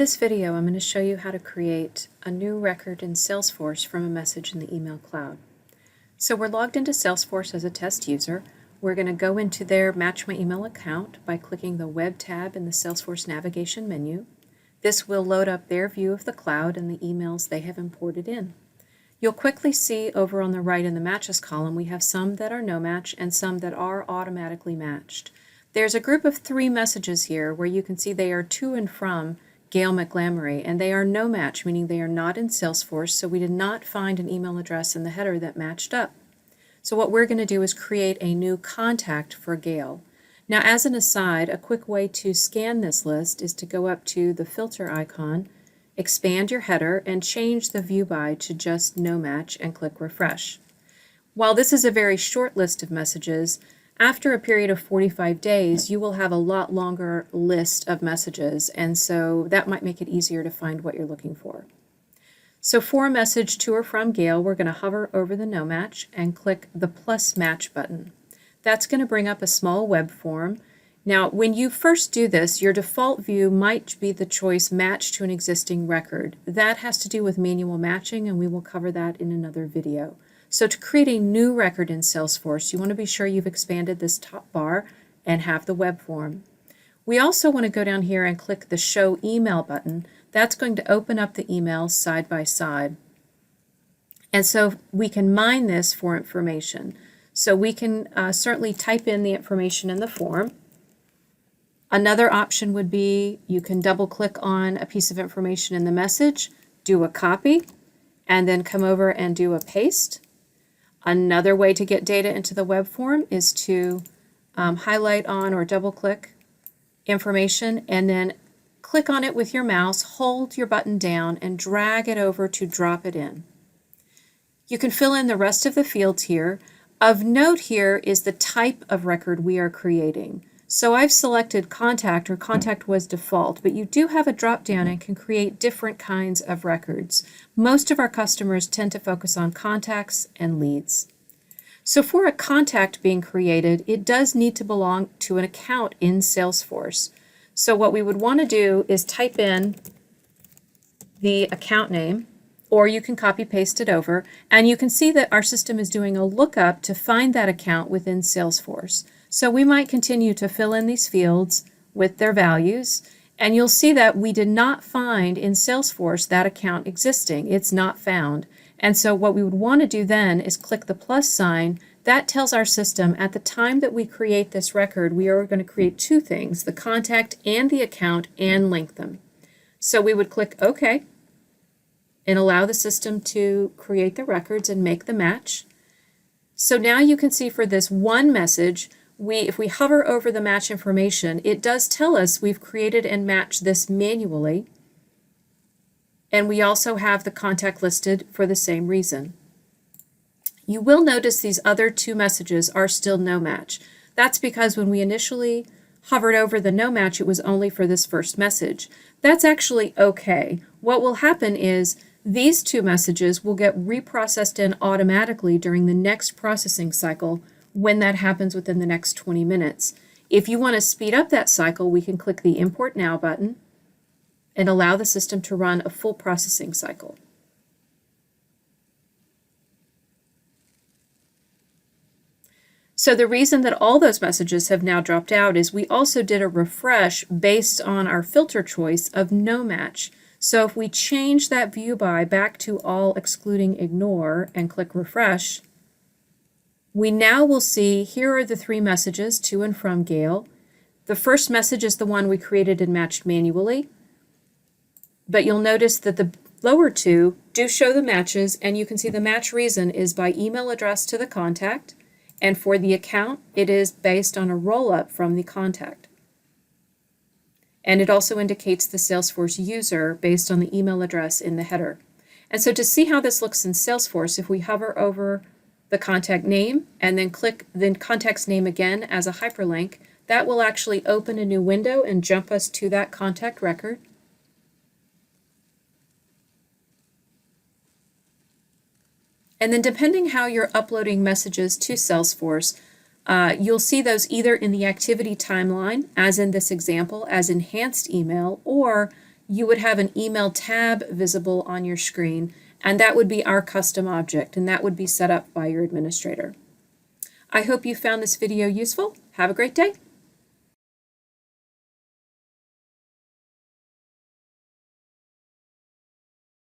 this video, I'm going to show you how to create a new record in Salesforce from a message in the email cloud. So we're logged into Salesforce as a test user. We're going to go into their Match My Email account by clicking the Web tab in the Salesforce navigation menu. This will load up their view of the cloud and the emails they have imported in. You'll quickly see over on the right in the Matches column we have some that are no match and some that are automatically matched. There's a group of 3 messages here where you can see they are to and from Gail McGlamory, and they are no match, meaning they are not in Salesforce, so we did not find an email address in the header that matched up. So what we're going to do is create a new contact for Gail. Now, as an aside, a quick way to scan this list is to go up to the filter icon, expand your header, and change the view by to just no match and click refresh. While this is a very short list of messages, after a period of 45 days, you will have a lot longer list of messages, and so that might make it easier to find what you're looking for. So for a message to or from Gail, we're going to hover over the no match and click the plus match button. That's going to bring up a small web form. Now, when you first do this, your default view might be the choice match to an existing record. That has to do with manual matching, and we will cover that in another video. So to create a new record in Salesforce, you want to be sure you've expanded this top bar and have the web form. We also want to go down here and click the Show Email button. That's going to open up the emails side by side. And so we can mine this for information. So we can certainly type in the information in the form. Another option would be you can double click on a piece of information in the message, do a copy, and then come over and do a paste. Another way to get data into the web form is to highlight on or double click information and then click on it with your mouse, hold your button down, and drag it over to drop it in. You can fill in the rest of the fields here. Of note here is the type of record we are creating. So I've selected contact, or contact was default, but you do have a drop down and can create different kinds of records. Most of our customers tend to focus on contacts and leads. So for a contact being created, it does need to belong to an account in Salesforce. So what we would want to do is type in the account name, or you can copy paste it over, and you can see that our system is doing a lookup to find that account within Salesforce. So we might continue to fill in these fields with their values, and you'll see that we did not find in Salesforce that account existing. It's not found. And so what we would want to do then is click the plus sign. That tells our system at the time that we create this record, we are going to create 2 things, the contact and the account, and link them. So we would click OK and allow the system to create the records and make the match. So now you can see for this one message, if we hover over the match information, it does tell us we've created and matched this manually. And we also have the contact listed for the same reason. You will notice these other 2 messages are still no match. That's because when we initially hovered over the no match, it was only for this first message. That's actually okay. What will happen is these 2 messages will get reprocessed in automatically during the next processing cycle when that happens within the next 20 minutes. If you want to speed up that cycle, we can click the Import Now button and allow the system to run a full processing cycle. So the reason that all those messages have now dropped out is we also did a refresh based on our filter choice of no match. So if we change that view by back to all excluding ignore and click refresh, we now will see here are the 3 messages to and from Gail. The first message is the one we created and matched manually, but you'll notice that the lower 2 do show the matches, and you can see the match reason is by email address to the contact, and for the account, it is based on a roll-up from the contact. And it also indicates the Salesforce user based on the email address in the header. And so to see how this looks in Salesforce, if we hover over the contact name and then click the contact's name again as a hyperlink, that will actually open a new window and jump us to that contact record. And then depending how you're uploading messages to Salesforce, You'll see those either in the activity timeline, as in this example, as enhanced email, or you would have an email tab visible on your screen, and that would be our custom object, and that would be set up by your administrator. I hope you found this video useful. Have a great day.